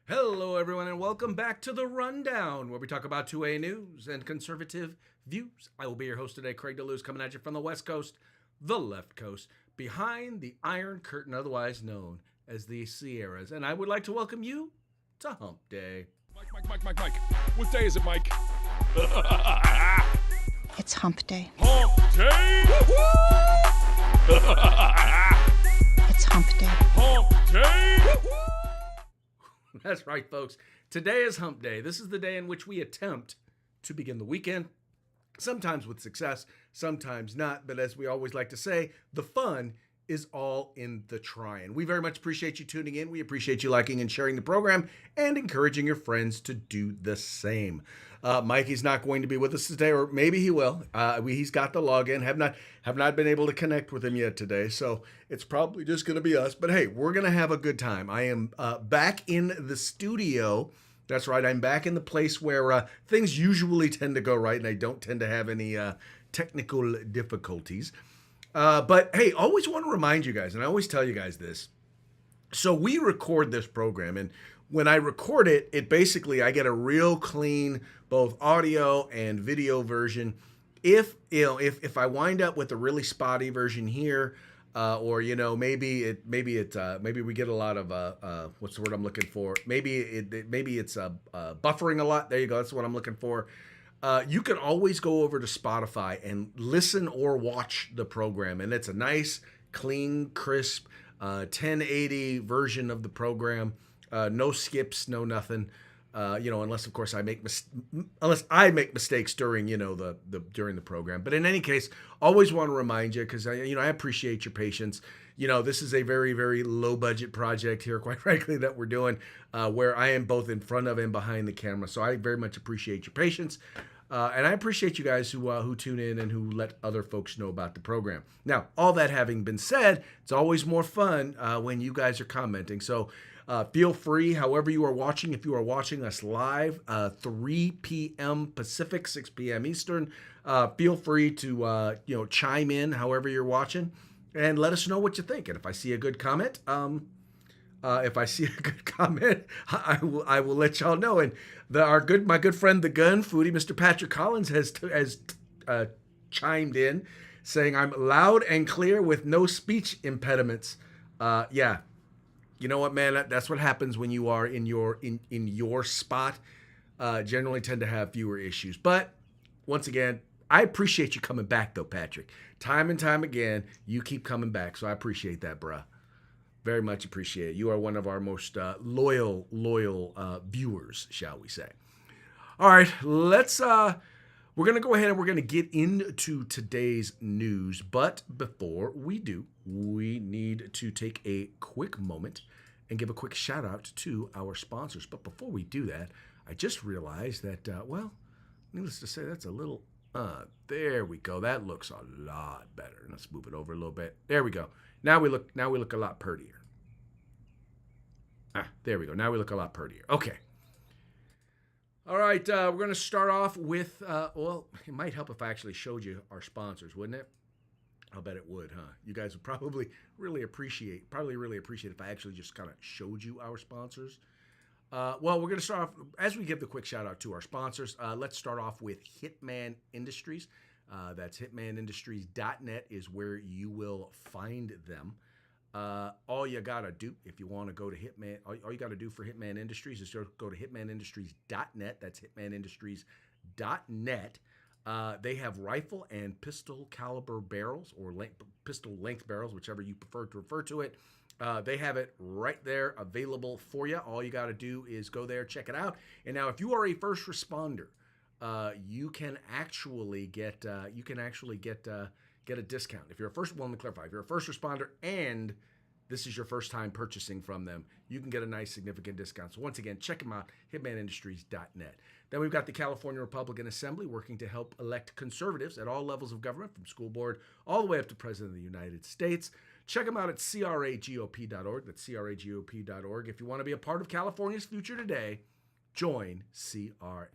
Hello, everyone, and welcome back to The Rundown, where we talk about 2A news and conservative views. I will be your host today, Craig DeLuz, coming at you from the West Coast, the left coast, behind the Iron Curtain, otherwise known as the Sierras. And I would like to welcome you to Hump Day. Mike. What day is it, Mike? It's Hump Day. Hump Day! It's Hump Day. Hump Day! That's right, folks. Today is Hump Day. This is the day in which we attempt to begin the weekend, sometimes with success, sometimes not. But as we always like to say, the fun is all in the trying. We very much appreciate you tuning in. We appreciate you liking and sharing the program and encouraging your friends to do the same. Mikey's not going to be with us today, or maybe he will. He's got the login. Have not been able to connect with him yet today, so it's probably just going to be us. But hey, we're going to have a good time. I am back in the studio. That's right. I'm back in the place where things usually tend to go right, and I don't tend to have any technical difficulties. But hey, always want to remind you guys, and I always tell you guys this. So we record this program, and when I record it, I get a real clean both audio and video version. If I wind up with a really spotty version here, or maybe we get a lot of what's the word I'm looking for? Maybe it's buffering a lot. There you go. That's what I'm looking for. You can always go over to Spotify and listen or watch the program, and it's a nice, clean, crisp 1080 version of the program. No skips, no nothing. Unless of course I make mistakes during during the program. But in any case, always want to remind you, because I appreciate your patience. This is a very, very low budget project here, quite frankly, that we're doing, where I am both in front of and behind the camera. So I very much appreciate your patience. And I appreciate you guys who tune in and who let other folks know about the program. Now, all that having been said, it's always more fun when you guys are commenting. So feel free, however you are watching, if you are watching us live, 3 p.m. Pacific, 6 p.m. Eastern, feel free to chime in however you're watching and let us know what you think. And if I see a good comment, I will let y'all know. And my good friend, the gun foodie, Mr. Patrick Collins, has chimed in saying, "I'm loud and clear with no speech impediments." Yeah. You know what, man? That's what happens when you are in your spot. Generally tend to have fewer issues. But once again, I appreciate you coming back, though, Patrick. Time and time again, you keep coming back. So I appreciate that, bruh. Very much appreciate it. You are one of our most loyal viewers, shall we say. All right, we're going to go ahead and we're going to get into today's news. But before we do, we need to take a quick moment and give a quick shout out to our sponsors. But before we do that, I just realized that, needless to say, that's a little, there we go. That looks a lot better. Let's move it over a little bit. There we go. Now we look a lot prettier. There we go. Now we look a lot prettier. Okay. All right, we're going to start off with, it might help if I actually showed you our sponsors, wouldn't it? I'll bet it would, huh? You guys would probably really appreciate if I actually just kind of showed you our sponsors. We're going to start off, as we give the quick shout out to our sponsors, let's start off with Hitman Industries. That's hitmanindustries.net is where you will find them. All you got to do if you want to go to Hitman, all you got to do for Hitman Industries is just go to hitmanindustries.net. That's hitmanindustries.net. They have rifle and pistol caliber barrels, or pistol length barrels, whichever you prefer to refer to it. They have it right there available for you. All you got to do is go there, check it out. And now, if you are a first responder, you can actually get a discount. If you're a first responder and this is your first time purchasing from them, you can get a nice significant discount. So once again, check them out, hitmanindustries.net. Then we've got the California Republican Assembly working to help elect conservatives at all levels of government, from school board all the way up to President of the United States. Check them out at cragop.org. That's cragop.org. If you want to be a part of California's future today, join CRA.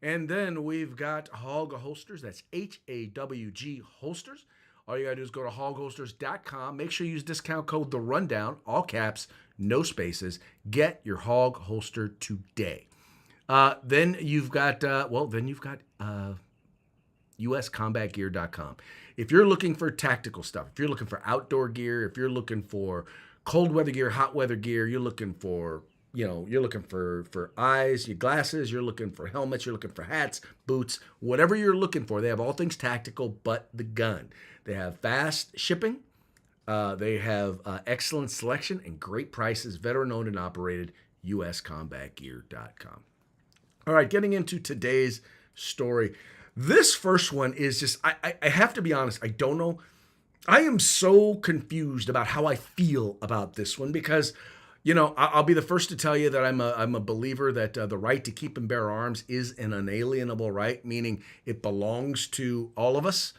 And then we've got Hog Holsters. That's HAWG Holsters. All you got to do is go to hogholsters.com. Make sure you use discount code THE RUNDOWN, all caps, no spaces. Get your hog holster today. Then you've got uscombatgear.com. If you're looking for tactical stuff, if you're looking for outdoor gear, if you're looking for cold weather gear, hot weather gear, you're looking for eyes, your glasses, you're looking for helmets, you're looking for hats, boots, whatever you're looking for. They have all things tactical but the gun. They have fast shipping. They have excellent selection and great prices. Veteran-owned and operated. uscombatgear.com. All right, getting into today's story. This first one is just, I have to be honest, I don't know. I am so confused about how I feel about this one because, I'll be the first to tell you that I'm a believer that the right to keep and bear arms is an unalienable right, meaning it belongs to all of us.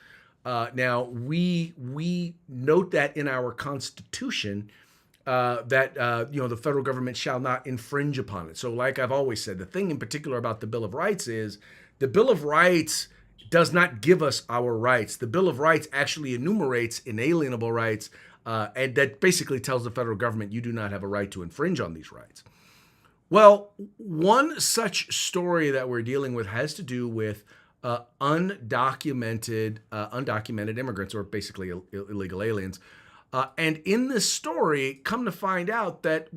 Now, we note that in our Constitution that the federal government shall not infringe upon it. So like I've always said, the thing in particular about the Bill of Rights is the Bill of Rights does not give us our rights. The Bill of Rights actually enumerates inalienable rights, and that basically tells the federal government you do not have a right to infringe on these rights. Well, one such story that we're dealing with has to do with undocumented immigrants, or basically illegal aliens. And in this story, come to find out that,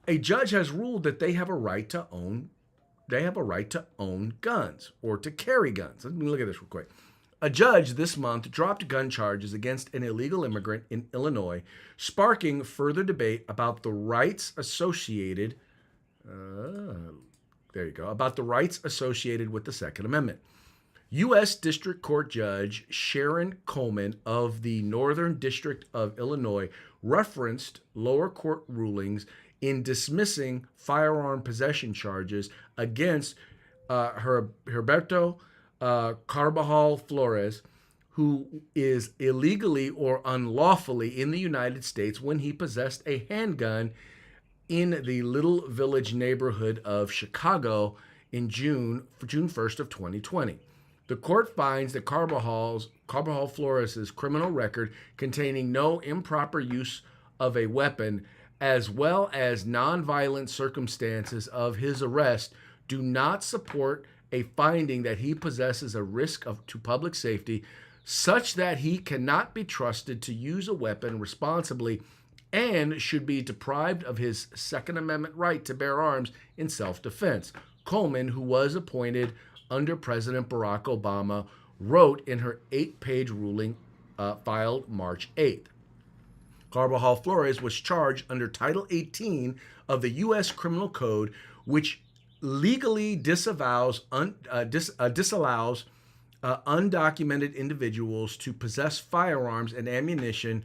a judge has ruled that they have a right to own guns or to carry guns. Let me look at this real quick. A judge this month dropped gun charges against an illegal immigrant in Illinois, sparking further debate about the rights associated about the rights associated with the Second Amendment. U.S. District Court Judge Sharon Coleman of the Northern District of Illinois referenced lower court rulings in dismissing firearm possession charges against Herberto Carbajal Flores, who is illegally or unlawfully in the United States when he possessed a handgun in the Little Village neighborhood of Chicago in June 1st of 2020. The court finds that Carbajal Flores' criminal record containing no improper use of a weapon, as well as nonviolent circumstances of his arrest, do not support a finding that he possesses a risk to public safety such that he cannot be trusted to use a weapon responsibly and should be deprived of his Second Amendment right to bear arms in self-defense. Coleman, who was appointed under President Barack Obama, wrote in her 8-page ruling filed March 8th. Carbajal Flores was charged under Title 18 of the U.S. Criminal Code, which legally disallows undocumented individuals to possess firearms and ammunition,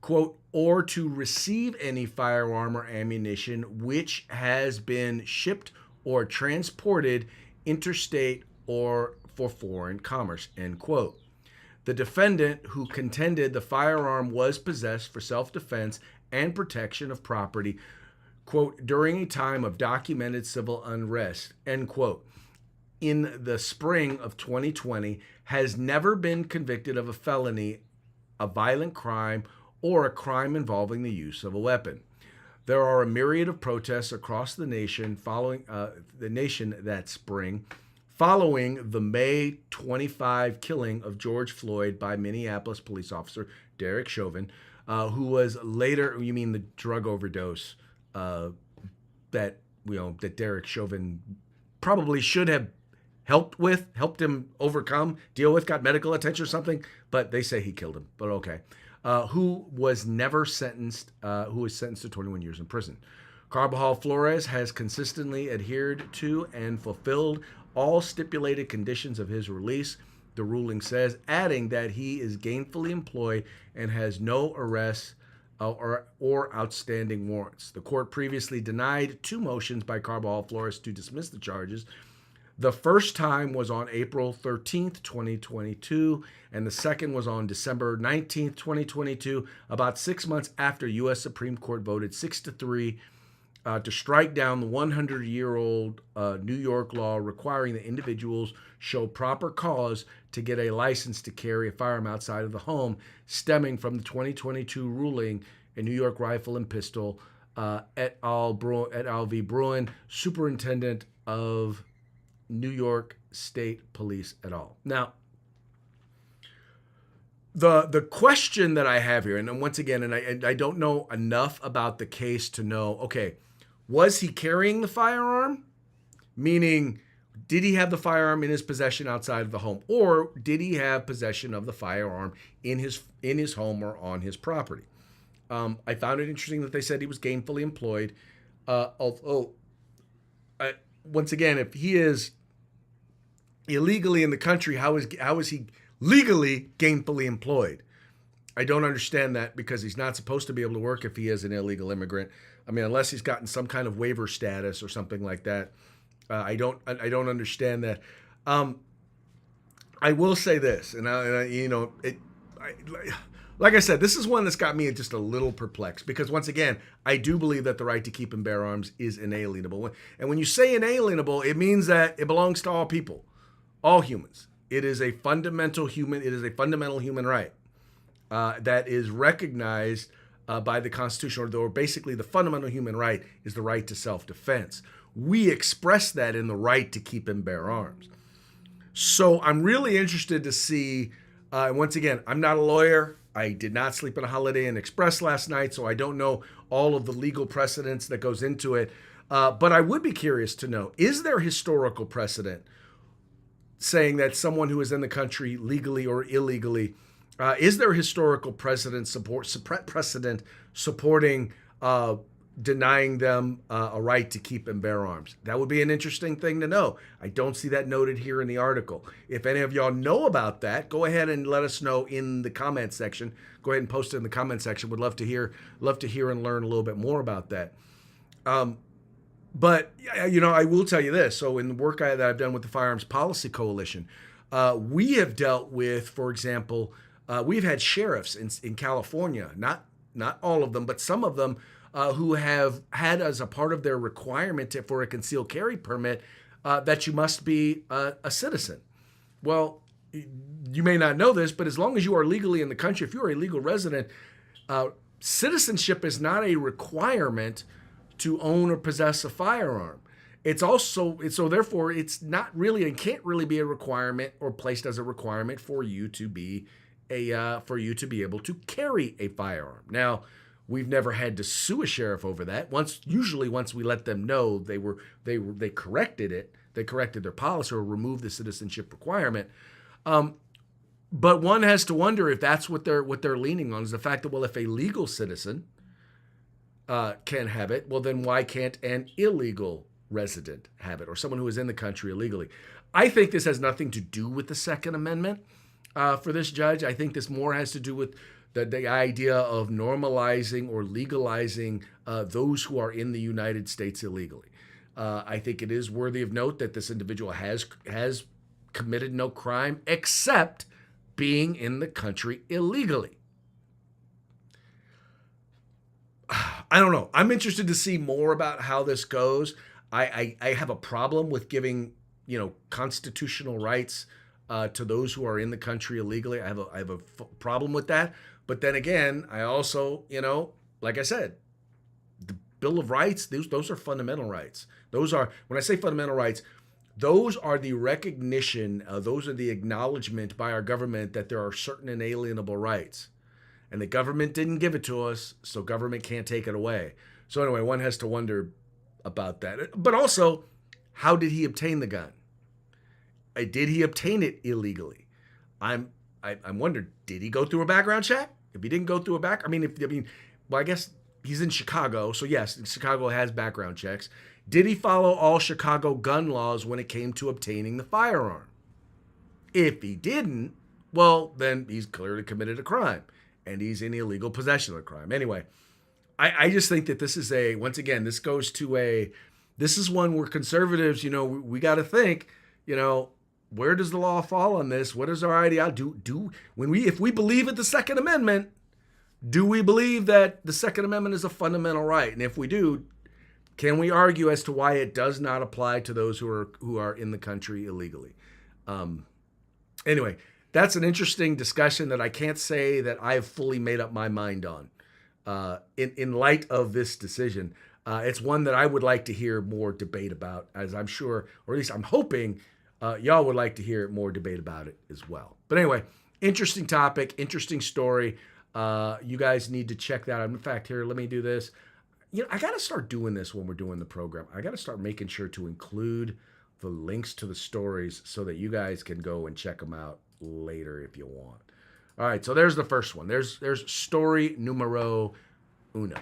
quote, or to receive any firearm or ammunition which has been shipped or transported interstate or for foreign commerce, end quote. The defendant, who contended the firearm was possessed for self-defense and protection of property, quote, during a time of documented civil unrest, end quote, in the spring of 2020, has never been convicted of a felony, a violent crime, or a crime involving the use of a weapon. There are a myriad of protests across the nation that spring, following the May 25 killing of George Floyd by Minneapolis police officer Derek Chauvin, who was later, you mean the drug overdose that Derek Chauvin probably should have helped him overcome, deal with, got medical attention or something, but they say he killed him, but okay. Who was sentenced to 21 years in prison. Carbajal Flores has consistently adhered to and fulfilled all stipulated conditions of his release, the ruling says, adding that he is gainfully employed and has no arrests or outstanding warrants. The court previously denied 2 motions by Carbajal Flores to dismiss the charges. The first time was on April 13th, 2022, and the second was on December 19th, 2022, about 6 months after U.S. Supreme Court voted 6-3 to strike down the 100-year-old New York law requiring that individuals show proper cause to get a license to carry a firearm outside of the home, stemming from the 2022 ruling in New York Rifle and Pistol et al. V. Bruin, Superintendent of New York State Police et al. Now, the question that I have here, and once again, and I don't know enough about the case to know, okay, was he carrying the firearm? Meaning, did he have the firearm in his possession outside of the home? Or did he have possession of the firearm in his home or on his property? I found it interesting that they said he was gainfully employed. Once again, if he is illegally in the country, how is he legally gainfully employed? I don't understand that, because he's not supposed to be able to work if he is an illegal immigrant. I mean, unless he's gotten some kind of waiver status or something like that. I don't understand that. I will say this, like I said, this is one that's got me just a little perplexed, because once again, I do believe that the right to keep and bear arms is inalienable. And when you say inalienable, it means that it belongs to all people, all humans. It is a fundamental human right that is recognized by the Constitution, or basically the fundamental human right is the right to self-defense. We express that in the right to keep and bear arms. So I'm really interested to see, once again, I'm not a lawyer. I did not sleep at a Holiday Inn Express last night, so I don't know all of the legal precedents that goes into it. But I would be curious to know, is there historical precedent saying that someone who is in the country legally or illegally, is there historical precedent supporting denying them a right to keep and bear arms? That would be an interesting thing to know. I don't see that noted here in the article. If any of y'all know about that, go ahead and let us know in the comment section. Go ahead and post it in the comment section. Would love to hear and learn a little bit more about that. But I will tell you this. So in the work that I've done with the Firearms Policy Coalition, we have dealt with, for example, we've had sheriffs in California, not all of them, but some of them, who have had as a part of their requirement for a concealed carry permit that you must be a citizen. Well, you may not know this, but as long as you are legally in the country, if you are a legal resident, citizenship is not a requirement to own or possess a firearm. Therefore it's not really and can't really be a requirement or placed as a requirement for you to be able to carry a firearm. Now, we've never had to sue a sheriff over that. Once we let them know they corrected it, they corrected their policy or removed the citizenship requirement. But one has to wonder if that's what they're leaning on, is the fact that, well, if a legal citizen can have it, well, then why can't an illegal resident have it, or someone who is in the country illegally? I think this has nothing to do with the Second Amendment for this judge. I think this more has to do with the idea of normalizing or legalizing those who are in the United States illegally. I think it is worthy of note that this individual has committed no crime except being in the country illegally. I don't know. I'm interested to see more about how this goes. I have a problem with giving constitutional rights to those who are in the country illegally. I have a problem with that. But then again, I also, like I said, the Bill of Rights, those are fundamental rights. Those are, when I say fundamental rights, those are the recognition, those are the acknowledgement by our government that there are certain inalienable rights. And the government didn't give it to us, so government can't take it away. So anyway, one has to wonder about that. But also, how did he obtain the gun? Did he obtain it illegally? I'm wondering, did he go through a background check? If he didn't go through I guess he's in Chicago, so yes, Chicago has background checks. Did he follow all Chicago gun laws when it came to obtaining the firearm? If he didn't, well, then he's clearly committed a crime, and he's in illegal possession of a crime. Anyway, I just think that this is this is one where conservatives, we got to think, where does the law fall on this? What is our ideology? If we believe in the Second Amendment, do we believe that the Second Amendment is a fundamental right? And if we do, can we argue as to why it does not apply to those who are in the country illegally? Anyway, that's an interesting discussion that I can't say that I've fully made up my mind on. in light of this decision. It's one that I would like to hear more debate about, as I'm sure, or at least I'm hoping, y'all would like to hear more debate about it as well. But anyway, interesting topic, interesting story. You guys need to check that out. In fact, here, let me do this. I got to start doing this when we're doing the program. I got to start making sure to include the links to the stories so that you guys can go and check them out later if you want. All right, so there's the first one. There's story numero uno.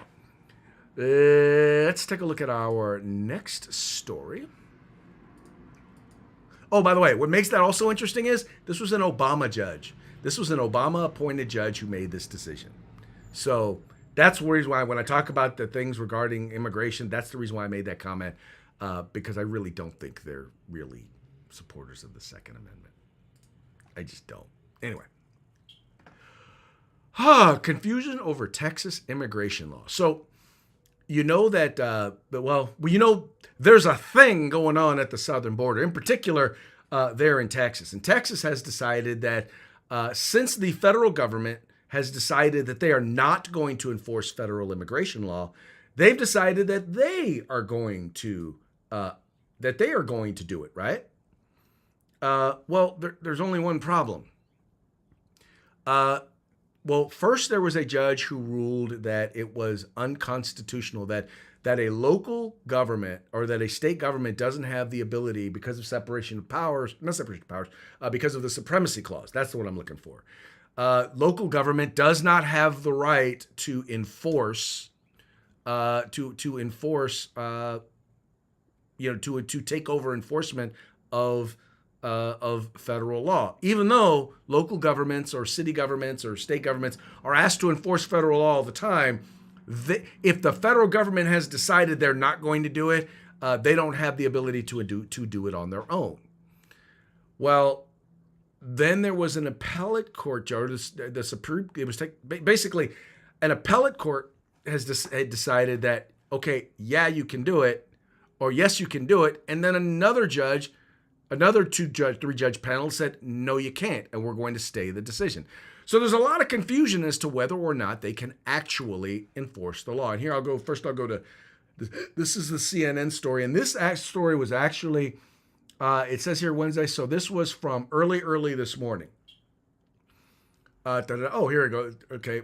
Let's take a look at our next story. Oh, by the way, what makes that also interesting is this was an Obama judge. This was an Obama-appointed judge who made this decision. So that's the reason why when I talk about the things regarding immigration, that's the reason why I made that comment, because I really don't think they're really supporters of the Second Amendment. I just don't. Anyway. Confusion over Texas immigration law. So, you know that, there's a thing going on at the southern border, in particular there in Texas. And Texas has decided that since the federal government has decided that they are not going to enforce federal immigration law, they've decided that they are going to do it, right? There's only one problem. First there was a judge who ruled that it was unconstitutional that a local government or that a state government doesn't have the ability because of because of the supremacy clause. That's the one I'm looking for. Local government does not have the right to enforce, to take over enforcement of federal law, even though local governments or city governments or state governments are asked to enforce federal law all the time. If the federal government has decided they're not going to do it, they don't have the ability to do it on their own. Well, then there was an appellate court judge. Basically an appellate court had decided that, okay, yeah, you can do it, or yes, you can do it, and then another three-judge panel said, no, you can't, and we're going to stay the decision. So there's a lot of confusion as to whether or not they can actually enforce the law. And here I'll go to, this is the CNN story, and this story was actually, it says here Wednesday, so this was from early this morning. Here we go. Okay.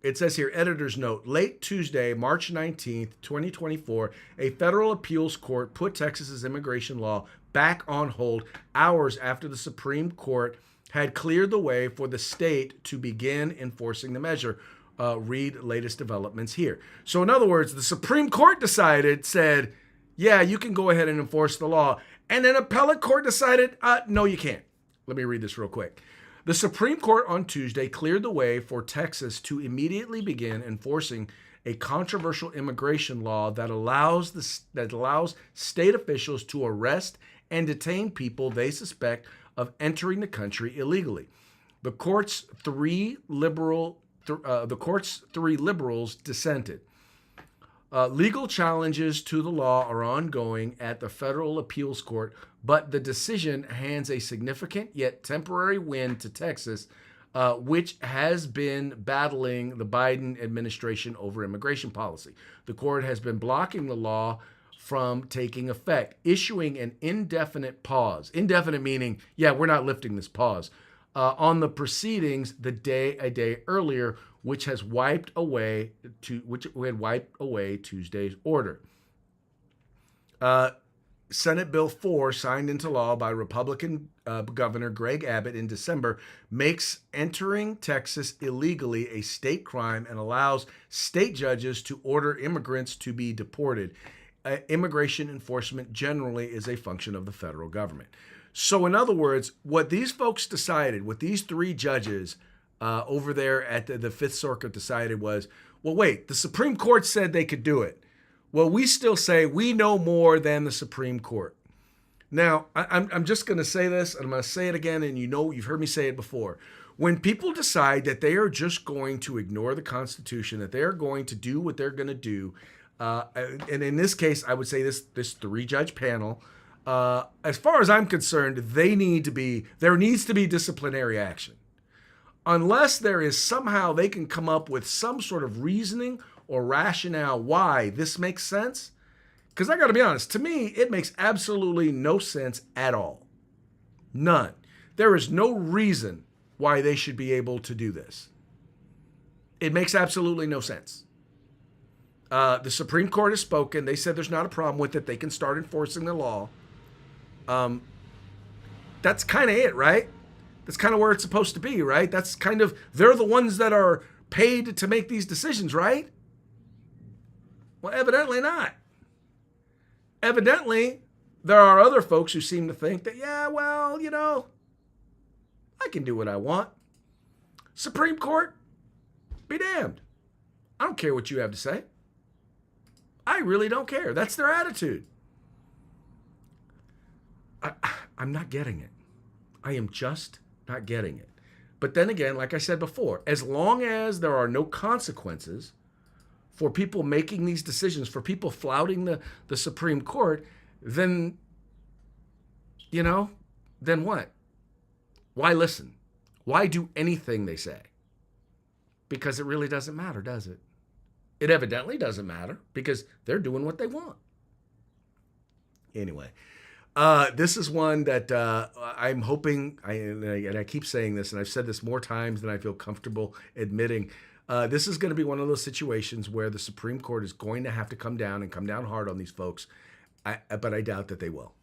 It says here, editor's note, late Tuesday, March 19th, 2024, a federal appeals court put Texas's immigration law back on hold hours after the Supreme Court had cleared the way for the state to begin enforcing the measure. Read latest developments here. So in other words, the Supreme Court said, yeah, you can go ahead and enforce the law. And then appellate court decided, no, you can't. Let me read this real quick. The Supreme Court on Tuesday cleared the way for Texas to immediately begin enforcing a controversial immigration law that allows state officials to arrest and detain people they suspect of entering the country illegally. The court's three liberals dissented. Legal challenges to the law are ongoing at the federal appeals court, but the decision hands a significant yet temporary win to Texas, which has been battling the Biden administration over immigration policy. The court has been blocking the law from taking effect, issuing an indefinite pause. Indefinite meaning, yeah, we're not lifting this pause. On the proceedings a day earlier, which had wiped away Tuesday's order. Senate Bill 4, signed into law by Republican Governor Greg Abbott in December, makes entering Texas illegally a state crime and allows state judges to order immigrants to be deported. Immigration enforcement generally is a function of the federal government. So in other words, what these folks decided, what these three judges over there at the Fifth Circuit decided was, well, wait, the Supreme Court said they could do it. Well, we still say we know more than the Supreme Court. Now, I'm just going to say this, and I'm going to say it again, and you've heard me say it before. When people decide that they are just going to ignore the Constitution, that they're going to do what they're going to do, and in this case, I would say this three-judge panel, as far as I'm concerned, there needs to be disciplinary action. unless there is somehow they can come up with some sort of reasoning or rationale why this makes sense. Because I got to be honest, to me, it makes absolutely no sense at all. None. There is no reason why they should be able to do this. It makes absolutely no sense. The Supreme Court has spoken. They said there's not a problem with it. They can start enforcing the law. That's kind of it, right? That's kind of where it's supposed to be, right? That's kind of, they're the ones that are paid to make these decisions, right? Well, evidently not. Evidently, there are other folks who seem to think that, yeah, well, you know, I can do what I want. Supreme Court, be damned. I don't care what you have to say. I really don't care. That's their attitude. I'm not getting it. I am just not getting it. But then again, like I said before, as long as there are no consequences for people making these decisions, for people flouting the Supreme Court, then, you know, then what? Why listen? Why do anything they say? Because it really doesn't matter, does it? It evidently doesn't matter because they're doing what they want. Anyway, this is one that I'm hoping, and I keep saying this, and I've said this more times than I feel comfortable admitting, this is going to be one of those situations where the Supreme Court is going to have to come down and come down hard on these folks, but I doubt that they will.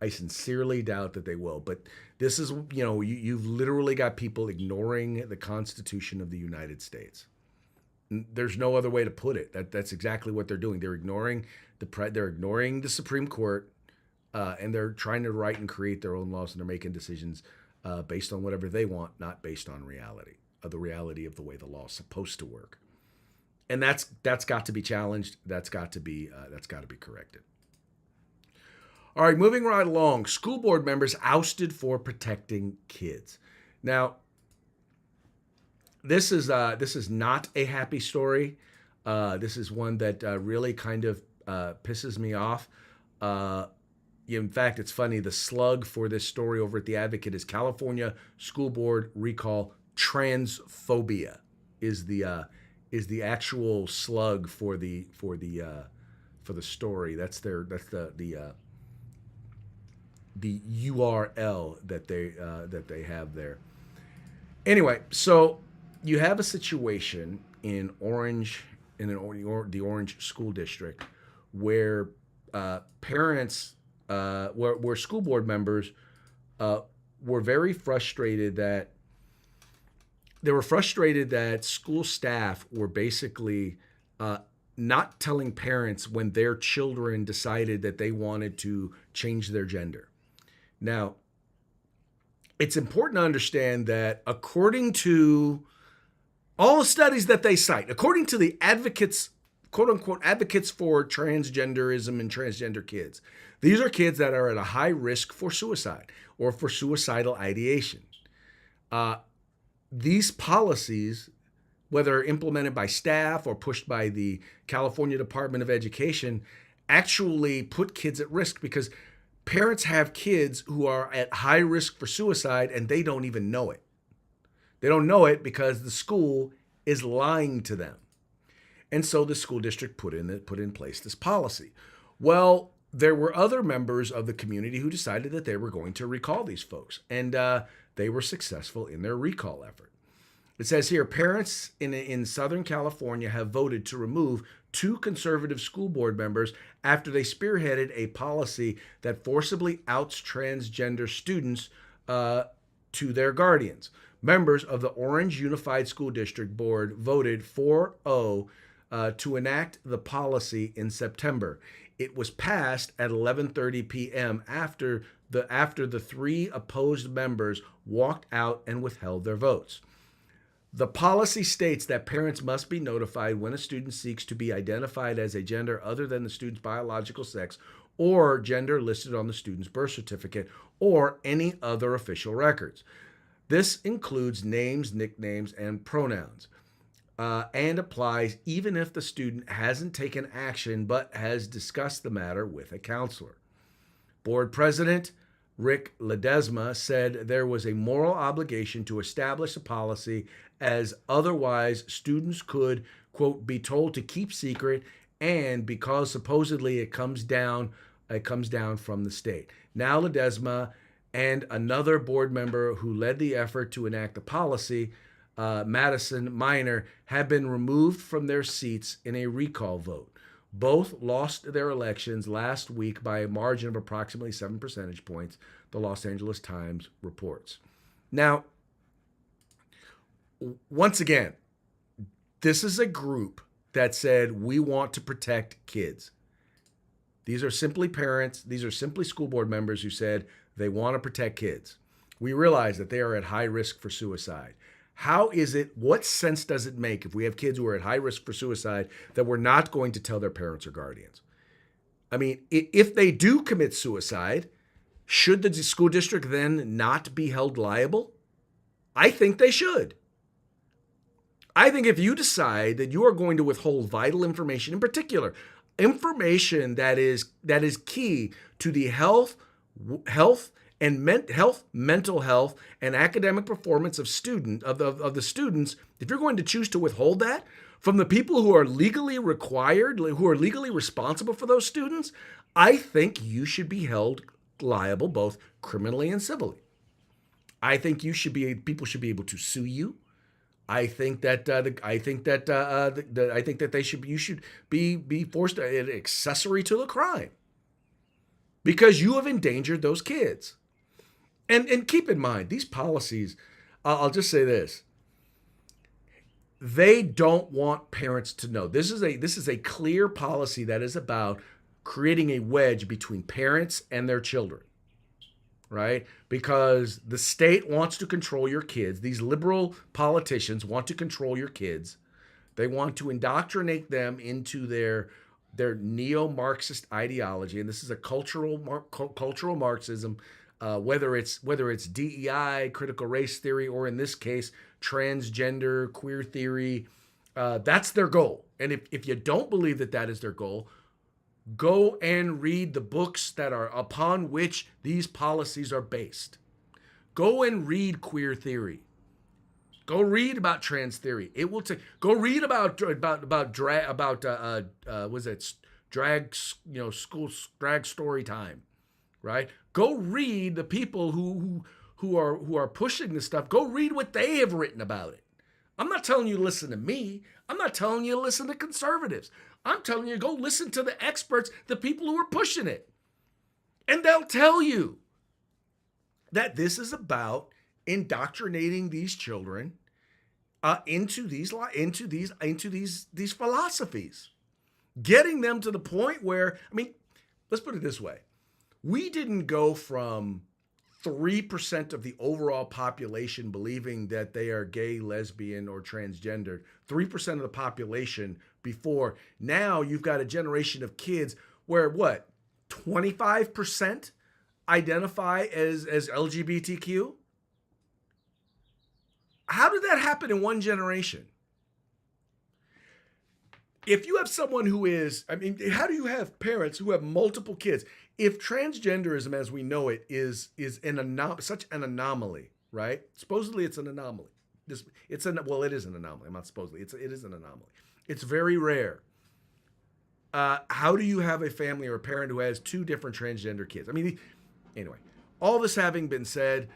I sincerely doubt that they will. But this is, you know, you've literally got people ignoring the Constitution of the United States. There's no other way to put it. That's exactly what they're doing. They're ignoring the Supreme Court, and they're trying to write and create their own laws, and they're making decisions based on whatever they want, not based on reality, the reality of the way the law is supposed to work. And that's got to be challenged. That's got to be corrected. All right, moving right along. School board members ousted for protecting kids. Now, this is not a happy story. This is one that really kind of pisses me off. In fact, it's funny. The slug for this story over at The Advocate is California School Board recall transphobia is the actual slug for the story. That's the URL that they have there. Anyway, so you have a situation in the Orange School District where parents, where school board members were very frustrated that school staff were basically not telling parents when their children decided that they wanted to change their gender. Now, it's important to understand that according to all the studies that they cite, according to the advocates, quote unquote, advocates for transgenderism and transgender kids, these are kids that are at a high risk for suicide or for suicidal ideation. These policies, whether implemented by staff or pushed by the California Department of Education, actually put kids at risk because parents have kids who are at high risk for suicide and they don't even know it. They don't know it because the school is lying to them. And so the school district put in place this policy. Well, there were other members of the community who decided that they were going to recall these folks, and they were successful in their recall effort. It says here, parents in Southern California have voted to remove 2 conservative school board members after they spearheaded a policy that forcibly outs transgender students to their guardians. Members of the Orange Unified School District Board voted 4-0 to enact the policy in September. It was passed at 11:30 p.m. after the 3 opposed members walked out and withheld their votes. The policy states that parents must be notified when a student seeks to be identified as a gender other than the student's biological sex or gender listed on the student's birth certificate or any other official records. This includes names, nicknames, and pronouns, and applies even if the student hasn't taken action but has discussed the matter with a counselor. Board President Rick Ledesma, said there was a moral obligation to establish a policy, as otherwise students could, quote, be told to keep secret, and because supposedly it comes down from the state. Now Ledesma and another board member who led the effort to enact the policy, Madison Minor, have been removed from their seats in a recall vote. Both lost their elections last week by a margin of approximately 7 percentage points, the Los Angeles Times reports. Now, once again, this is a group that said, we want to protect kids. These are simply parents, these are simply school board members who said they want to protect kids. We realize that they are at high risk for suicide. How is it, what sense does it make if we have kids who are at high risk for suicide that we're not going to tell their parents or guardians? I mean, if they do commit suicide, should the school district then not be held liable? I think they should. I think if you decide that you are going to withhold vital information, in particular, information that is key to the health, mental health, and academic performance of the students, if you're going to choose to withhold that from the people who are legally required, who are legally responsible for those students, I think you should be held liable both criminally and civilly. I think people should be able to sue you. I think that you should be forced an accessory to the crime because you have endangered those kids. And keep in mind, these policies, I'll just say this. They don't want parents to know. This is a clear policy that is about creating a wedge between parents and their children, right? Because the state wants to control your kids. These liberal politicians want to control your kids. They want to indoctrinate them into their neo-Marxist ideology, and this is a cultural Marxism. Whether it's DEI, critical race theory, or in this case, transgender, queer theory, that's their goal. And if you don't believe that is their goal, go and read the books that are upon which these policies are based. Go and read queer theory. Go read about trans theory. It will take. Go read about drag story time, right? Go read the people who are pushing this stuff. Go read what they have written about it. I'm not telling you to listen to me. I'm not telling you to listen to conservatives. I'm telling you to go listen to the experts, the people who are pushing it. And they'll tell you that this is about indoctrinating these children into these philosophies. Getting them to the point where, I mean, let's put it this way. We didn't go from 3% of the overall population believing that they are gay, lesbian, or transgendered, 3% of the population before. Now you've got a generation of kids where 25% identify as LGBTQ? How did that happen in one generation? If you have someone who is, how do you have parents who have multiple kids? If transgenderism as we know it is such an anomaly, right? Supposedly it's an anomaly. It is an anomaly. I'm not supposedly. It is an anomaly. It's very rare. How do you have a family or a parent who has two different transgender kids? Anyway, all this having been said,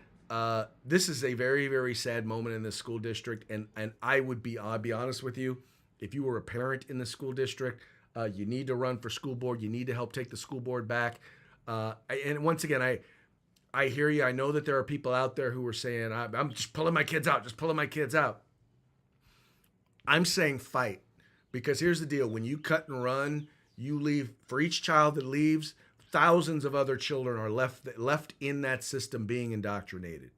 this is a very, very sad moment in this school district. And I'll be honest with you. If you were a parent in the school district, you need to run for school board. You need to help take the school board back. And once again, I hear you. I know that there are people out there who are saying, I'm just pulling my kids out. I'm saying fight. Because here's the deal. When you cut and run, you leave, for each child that leaves, thousands of other children are left in that system being indoctrinated.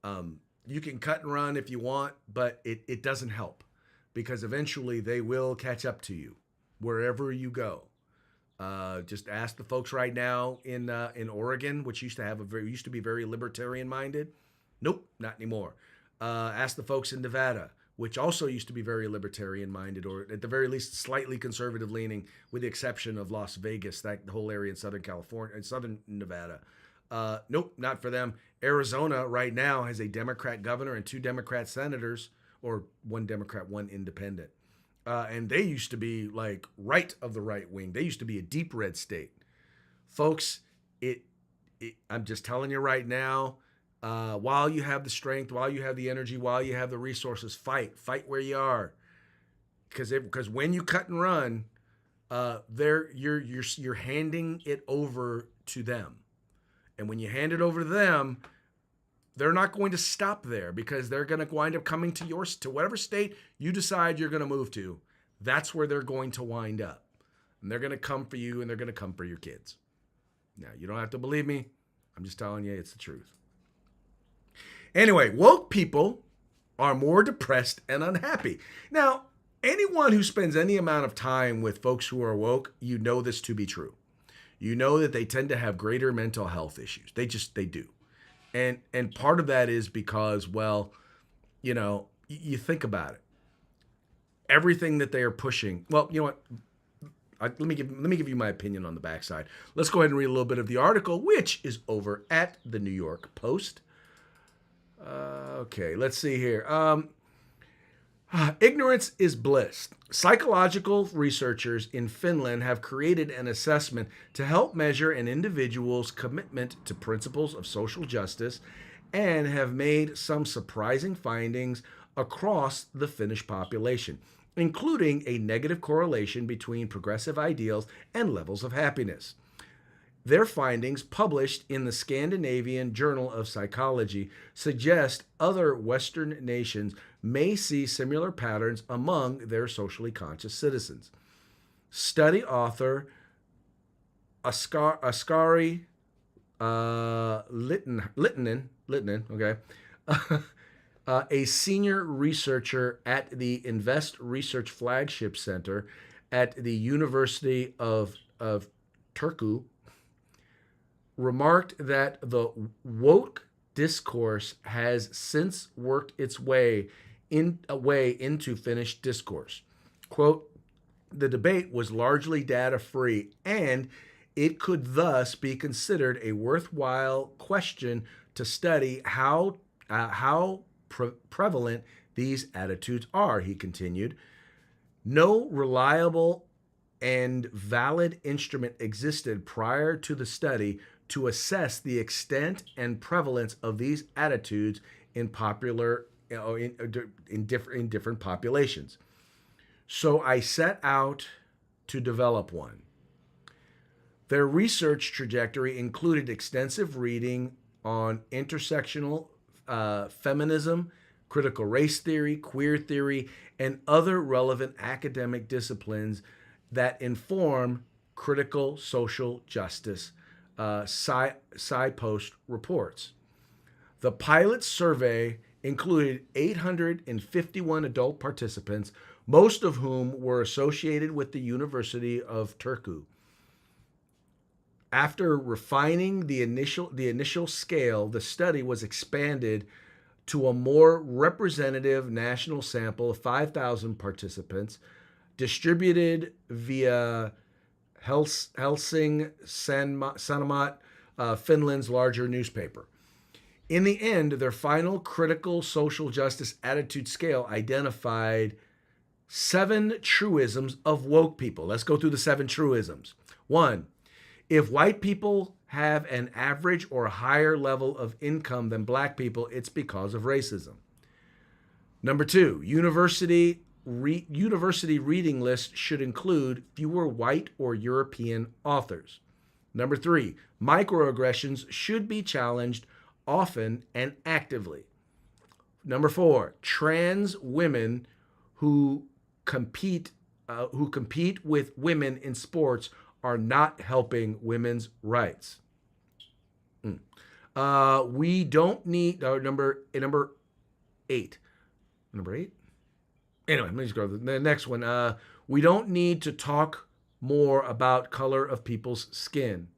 You can cut and run if you want, but it doesn't help. Because eventually they will catch up to you wherever you go. Just ask the folks right now in Oregon, which used to be very libertarian minded. Nope, not anymore. Ask the folks in Nevada, which also used to be very libertarian minded, or at the very least slightly conservative leaning, with the exception of Las Vegas, the whole area in Southern California and Southern Nevada. Nope, not for them. Arizona right now has a Democrat governor and 2 Democrat senators, or 1 Democrat, 1 independent. And they used to be like right of the right wing. They used to be a deep red state. Folks, I'm just telling you right now, while you have the strength, while you have the energy, while you have the resources, fight where you are. Because when you cut and run, you're handing it over to them. And when you hand it over to them, they're not going to stop there, because they're going to wind up coming to whatever state you decide you're going to move to. That's where they're going to wind up. And they're going to come for you, and they're going to come for your kids. Now, you don't have to believe me. I'm just telling you it's the truth. Anyway, woke people are more depressed and unhappy. Now, anyone who spends any amount of time with folks who are woke, you know this to be true. You know that they tend to have greater mental health issues. They do. And part of that is because, well, you know, you think about it. Everything that they are pushing. Well, you know what? Let me give you my opinion on the backside. Let's go ahead and read a little bit of the article, which is over at the New York Post. Okay, let's see here. Ignorance is bliss. Psychological researchers in Finland have created an assessment to help measure an individual's commitment to principles of social justice, and have made some surprising findings across the Finnish population, including a negative correlation between progressive ideals and levels of happiness. Their findings, published in the Scandinavian Journal of Psychology, suggest other Western nations may see similar patterns among their socially conscious citizens. Study author Askari Littinen, okay, a senior researcher at the Invest Research Flagship Center at the University of Turku, remarked that the woke discourse has since worked its way into Finnish discourse. Quote, the debate was largely data-free, and it could thus be considered a worthwhile question to study how prevalent these attitudes are, he continued. No reliable and valid instrument existed prior to the study to assess the extent and prevalence of these attitudes in different populations. So I set out to develop one. Their research trajectory included extensive reading on intersectional feminism, critical race theory, queer theory, and other relevant academic disciplines that inform critical social justice, SciPost reports. The pilot survey included 851 adult participants, most of whom were associated with the University of Turku. After refining the initial scale, the study was expanded to a more representative national sample of 5,000 participants, distributed via Helsingin Sanomat, Finland's larger newspaper. In the end, their final critical social justice attitude scale identified 7 truisms of woke people. Let's go through the 7 truisms. 1, if white people have an average or higher level of income than black people, it's because of racism. Number 2, university reading lists should include fewer white or European authors. Number 3, microaggressions should be challenged often and actively. Number 4, trans women who compete with women in sports are not helping women's rights. We don't need number 8. Number 8. Anyway, let me just go to the next one. We don't need to talk more about color of people's skin.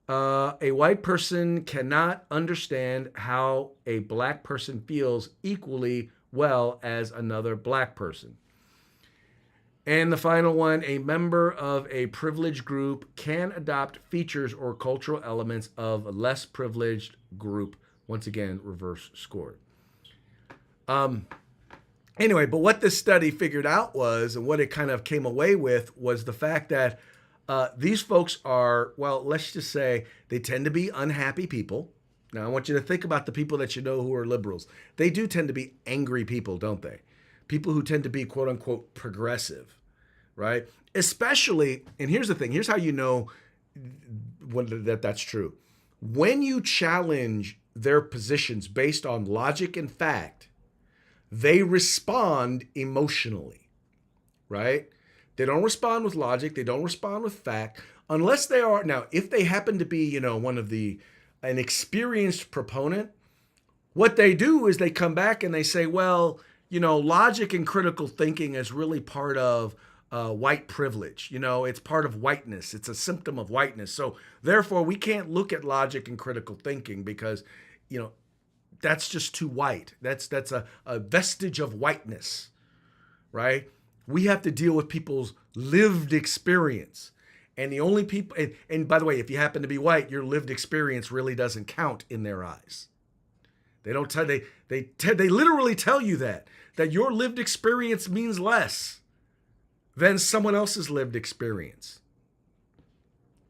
A white person cannot understand how a black person feels equally well as another black person. And the final one, a member of a privileged group can adopt features or cultural elements of a less privileged group. Once again, reverse scored. Anyway, but what this study figured out was, and what it kind of came away with, was the fact that these folks are, well, let's just say they tend to be unhappy people. Now, I want you to think about the people that you know who are liberals. They do tend to be angry people, don't they? People who tend to be, quote unquote, progressive, right? Especially, and here's the thing, here's how you know that's true. When you challenge their positions based on logic and fact, they respond emotionally, right? They don't respond with logic. They don't respond with fact, unless they are, now, if they happen to be, an experienced proponent, what they do is they come back and they say, well, logic and critical thinking is really part of white privilege. It's part of whiteness. It's a symptom of whiteness. So therefore, we can't look at logic and critical thinking because, that's just too white. That's a vestige of whiteness, right? We have to deal with people's lived experience. And the only people, and by the way, if you happen to be white, your lived experience really doesn't count in their eyes. They don't tell, they literally tell you that your lived experience means less than someone else's lived experience.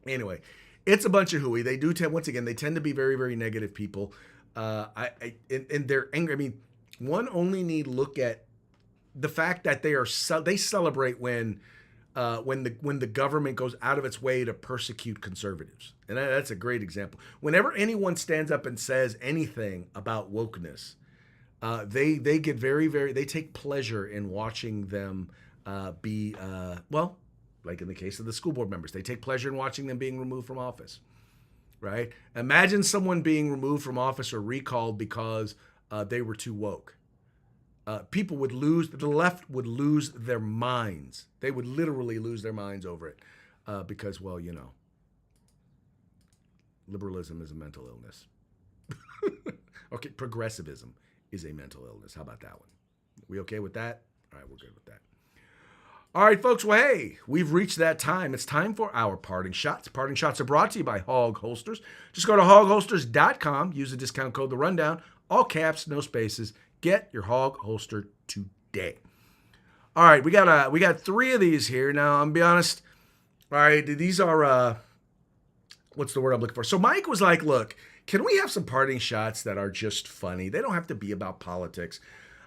Anyway, it's a bunch of hooey. They do tend, once again, they tend to be very, very negative people. And they're angry. I mean, one only need look at the fact that they celebrate when the government goes out of its way to persecute conservatives. And that's a great example. Whenever anyone stands up and says anything about wokeness, they get very, very, they take pleasure in watching them be, like in the case of the school board members, they take pleasure in watching them being removed from office, right? Imagine someone being removed from office or recalled because they were too woke. The left would lose their minds. They would literally lose their minds over it because, well, liberalism is a mental illness. Okay, progressivism is a mental illness. How about that one? We okay with that? All right, we're good with that. All right, folks. Well, hey, we've reached that time. It's time for our parting shots. Parting shots are brought to you by Hog Holsters. Just go to hogholsters.com. Use the discount code The Rundown. All caps, no spaces. Get your Hog holster today. All right, we got 3 of these here. Now, I'm gonna be honest. All right, these are what's the word I'm looking for? So Mike was like, "Look, can we have some parting shots that are just funny? They don't have to be about politics."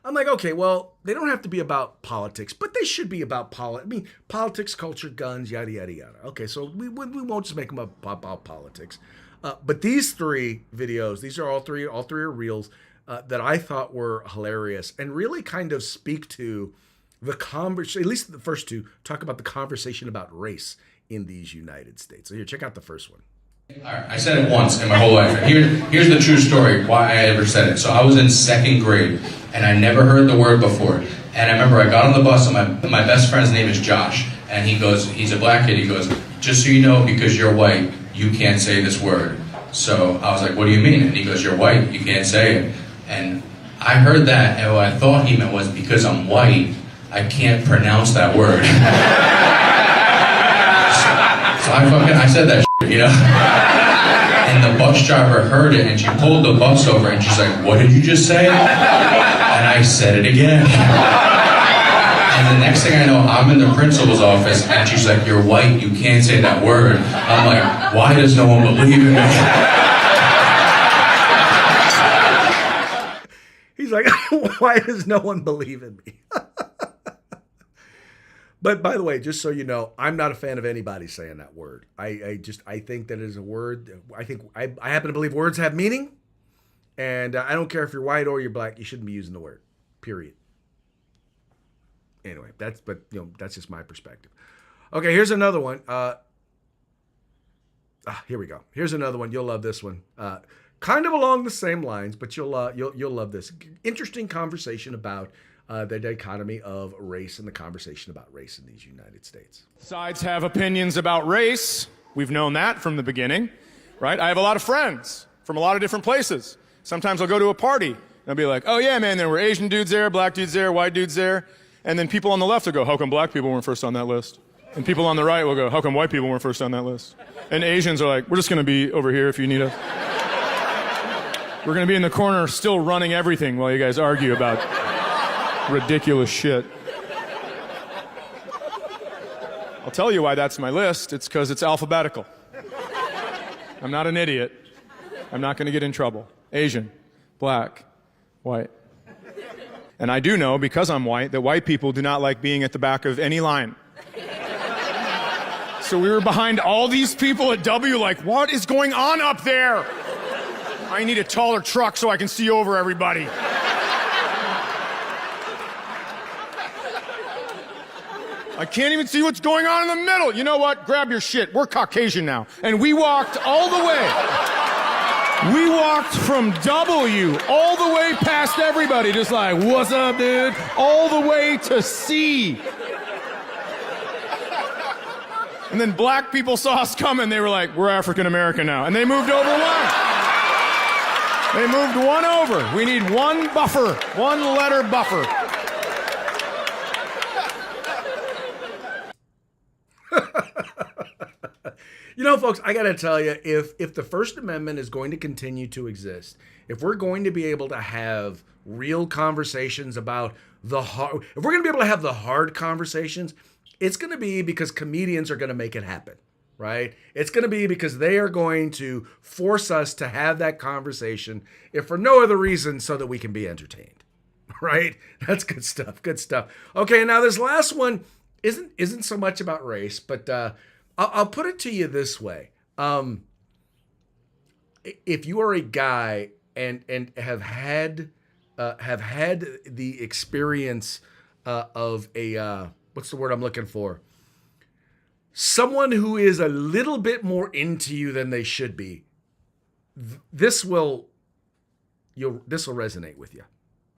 I'm like, okay, well, they don't have to be about politics, but they should be about politics, culture, guns, yada, yada, yada. Okay, so we won't just make them about politics. But these 3 videos, these are all three are reels that I thought were hilarious and really kind of speak to the conversation, at least the first 2, talk about the conversation about race in these United States. So here, check out the first one. All right, I said it once in my whole life. Here's the true story, why I ever said it. So I was in 2nd grade, and I never heard the word before. And I remember I got on the bus, and my best friend's name is Josh. And he goes, he's a black kid, he goes, "Just so you know, because you're white, you can't say this word." So I was like, "What do you mean?" And he goes, "You're white, you can't say it." And I heard that, and what I thought he meant was, because I'm white, I can't pronounce that word. So I said that shit, And the bus driver heard it, and she pulled the bus over, and she's like, "What did you just say?" And I said it again. And the next thing I know, I'm in the principal's office, and she's like, "You're white, you can't say that word." I'm like, why does no one believe in me? He's like, why does no one believe in me? But by the way, just so you know, I'm not a fan of anybody saying that word. I think that is a word. I happen to believe words have meaning, and I don't care if you're white or you're black. You shouldn't be using the word. Period. Anyway, that's just my perspective. Okay, here's another one. Here we go. Here's another one. You'll love this one. Kind of along the same lines, but you'll love this. Interesting conversation about the dichotomy of race and the conversation about race in these United States. Sides have opinions about race. We've known that from the beginning, right? I have a lot of friends from a lot of different places. Sometimes I'll go to a party and I'll be like, "Oh yeah, man, there were Asian dudes there, black dudes there, white dudes there." And then people on the left will go, how come black people weren't first on that list? And people on the right will go, how come white people weren't first on that list? And Asians are like, we're just going to be over here if you need us. We're going to be in the corner still running everything while you guys argue about ridiculous shit. I'll tell you why that's my list. It's because it's alphabetical. I'm not an idiot. I'm not going to get in trouble. Asian, black, white. And I do know, because I'm white, that white people do not like being at the back of any line. So we were behind all these people at W like, what is going on up there? I need a taller truck so I can see over everybody. I can't even see what's going on in the middle. You know what? Grab your shit. We're Caucasian now. And we walked all the way. We walked from W all the way past everybody, just like, what's up, dude? All the way to C. And then black people saw us coming. They were like, we're African American now. And they moved over one. They moved one over. We need one buffer, one letter buffer. You know, folks, I got to tell you, if the First Amendment is going to continue to exist, if we're going to be able to have real conversations about the hard, if we're going to be able to have the hard conversations, it's going to be because comedians are going to make it happen, right? It's going to be because they are going to force us to have that conversation, if for no other reason, so that we can be entertained, right? That's good stuff. Good stuff. Okay, now this last one isn't so much about race, but I'll put it to you this way. If you are a guy and have had the experience of a what's the word I'm looking for? Someone who is a little bit more into you than they should be. This will resonate with you.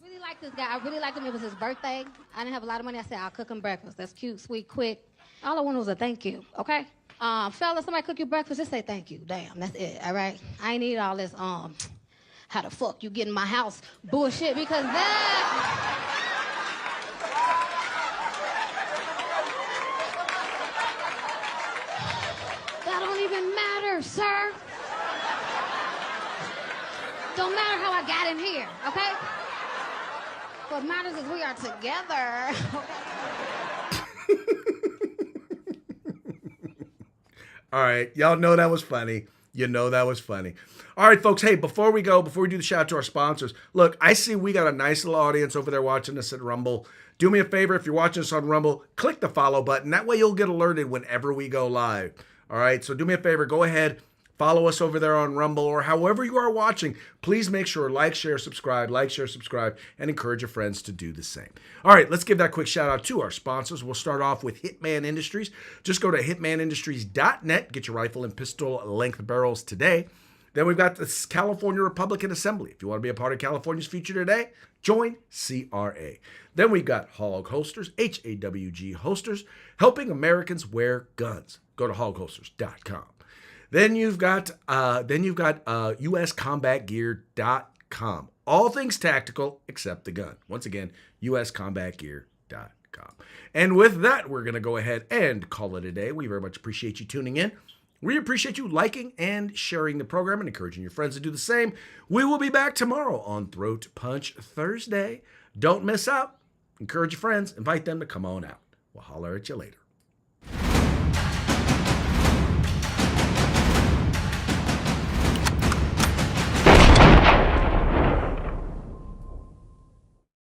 Really like this guy. I really liked him. It was his birthday. I didn't have a lot of money. I said, I'll cook him breakfast. That's cute, sweet, quick. All I wanted was a thank you, okay? Fellas, somebody cook you breakfast, just say thank you. Damn, that's it, all right? I ain't need all this, how the fuck you get in my house bullshit, because that don't even matter, sir. Don't matter how I got in here, okay? What matters is we are together, okay? All right. Y'all know that was funny. You know that was funny. All right, folks. Hey, before we do the shout out to our sponsors, look, I see we got a nice little audience over there watching us at Rumble. Do me a favor, if you're watching us on Rumble, click the follow button. That way you'll get alerted whenever we go live. All right. So do me a favor, go ahead, follow us over there on Rumble or however you are watching. Please make sure like, share, subscribe, and encourage your friends to do the same. All right, let's give that quick shout out to our sponsors. We'll start off with Hitman Industries. Just go to hitmanindustries.net, get your rifle and pistol length barrels today. Then we've got the California Republican Assembly. If you want to be a part of California's future today, join CRA. Then we've got Hog Holsters, HAWG Holsters, helping Americans wear guns. Go to hogholsters.com. Then you've got uscombatgear.com. All things tactical except the gun. Once again, uscombatgear.com. And with that, we're going to go ahead and call it a day. We very much appreciate you tuning in. We appreciate you liking and sharing the program and encouraging your friends to do the same. We will be back tomorrow on Throat Punch Thursday. Don't miss out. Encourage your friends. Invite them to come on out. We'll holler at you later.